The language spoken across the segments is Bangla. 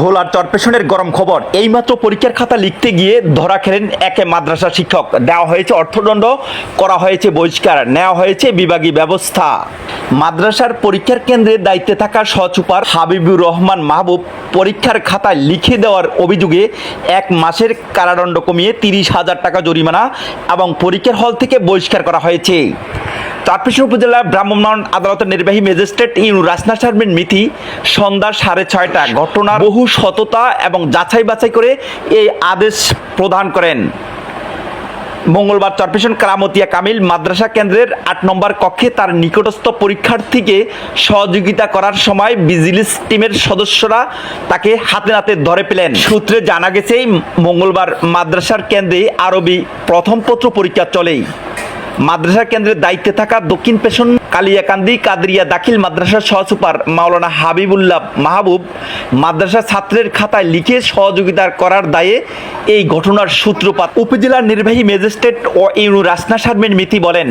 ভোলার চরপেশনের গরম খবর, এইমাত্র পরীক্ষার খাতা লিখতে গিয়ে ধরা খেলেন এক মাদ্রাসা শিক্ষক। দেওয়া হয়েছে অর্থদণ্ড, করা হয়েছে বহিষ্কার, নেওয়া হয়েছে বিভাগীয় ব্যবস্থা। মাদ্রাসার পরীক্ষার কেন্দ্রের দায়িত্বে থাকা সহসুপার হাবিবুর রহমান মাহবুব পরীক্ষার খাতায় লিখে দেওয়ার অভিযোগে 1 মাসের কারাদণ্ড কমিয়ে 30,000 টাকা জরিমানা এবং পরীক্ষার হল থেকে বহিষ্কার করা হয়েছে। চরপেশন উপজেলা ভ্রাম্যমাণ আদালতের নির্বাহী ম্যাজিস্ট্রেট রাসনা শারমিন মিথি সন্ধ্যা 6:30 ঘটনার বহু সততা এবং যাচাই বাছাই করে এই আদেশ প্রদান করেন। মঙ্গলবার চরপেশন কারামতিয়া কামিল মাদ্রাসা কেন্দ্রের 8 নম্বর কক্ষে তার নিকটস্থ পরীক্ষার্থীকে সহযোগিতা করার সময় ভিজিলেন্স টিমের সদস্যরা তাকে হাতে নাতে ধরে পেলেন। সূত্রে জানা গেছে, মঙ্গলবার মাদ্রাসার কেন্দ্রে আরবি প্রথম পত্র পরীক্ষা চলেই। মাদ্রাসা কেন্দ্রের দায়িত্বে থাকা দক্ষিণ পেশন কালিয়াকান্দি কাদরিয়া দাখিল মাদ্রাসার সহসুপার মাওলানা হাবিবুল্লাহ মাহবুব মাদ্রাসা ছাত্রের খাতায় লিখে সহযোগিতা করার দায়ে এই ঘটনার সূত্রপাত। উপজেলার নির্বাহী ম্যাজিস্ট্রেট রাসনা শারমিন মিথি বলেন,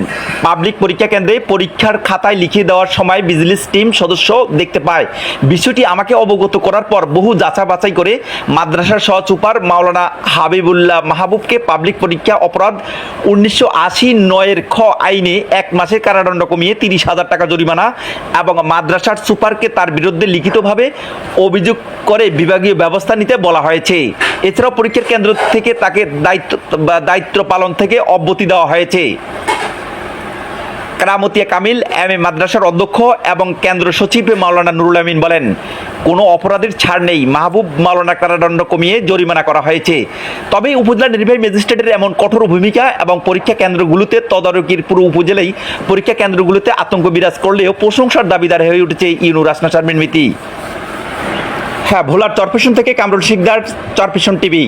পাবলিক পরীক্ষা কেন্দ্রে পরীক্ষার খাতায় লিখে দেওয়ার সময় ভিজিলেন্স টিম সদস্য দেখতে পায়। বিষয়টি আমাকে অবগত করার পর বহু যাচাই বাছাই করে মাদ্রাসার সহসুপার মাওলানা হাবিবুল্লাহ মাহবুবকে পাবলিক পরীক্ষা অপরাধ 1989 খ আইনে 1 মাসের কারাদণ্ড কমিয়ে 30,000 টাকা জরিমানা এবং মাদ্রাসার সুপারকে তার বিরুদ্ধে লিখিতভাবে অভিযোগ করে বিভাগীয় ব্যবস্থা নিতে বলা হয়েছে। এছাড়াও পরীক্ষার কেন্দ্র থেকে তাকে দায়িত্ব পালন থেকে অব্যাহতি দেওয়া হয়েছে। কারামতিয়া কামিল মাদ্রাসার অধ্যক্ষ এবং কেন্দ্র সচিব মাওলানা নুরুল আমিন বলেন, কোনো অপরাধীর ছাড় নেই। মাহবুব মাওলানা কারাদণ্ড কমিয়ে জরিমানা করা হয়েছে। তবে উপজেলা নির্বাহী ম্যাজিস্ট্রেটের এমন কঠোর ভূমিকা এবং পরীক্ষা কেন্দ্রগুলোতে তদারকির পুরো উপজেলায় পরীক্ষা কেন্দ্রগুলোতে আতঙ্ক বিরাজ করলেও প্রশংসার দাবিদার হয়ে উঠেছে রাসনা শারমিন মিথি। ভোলার চরপেশন থেকে কামরুল শিকদার, চরপেশন টিভি।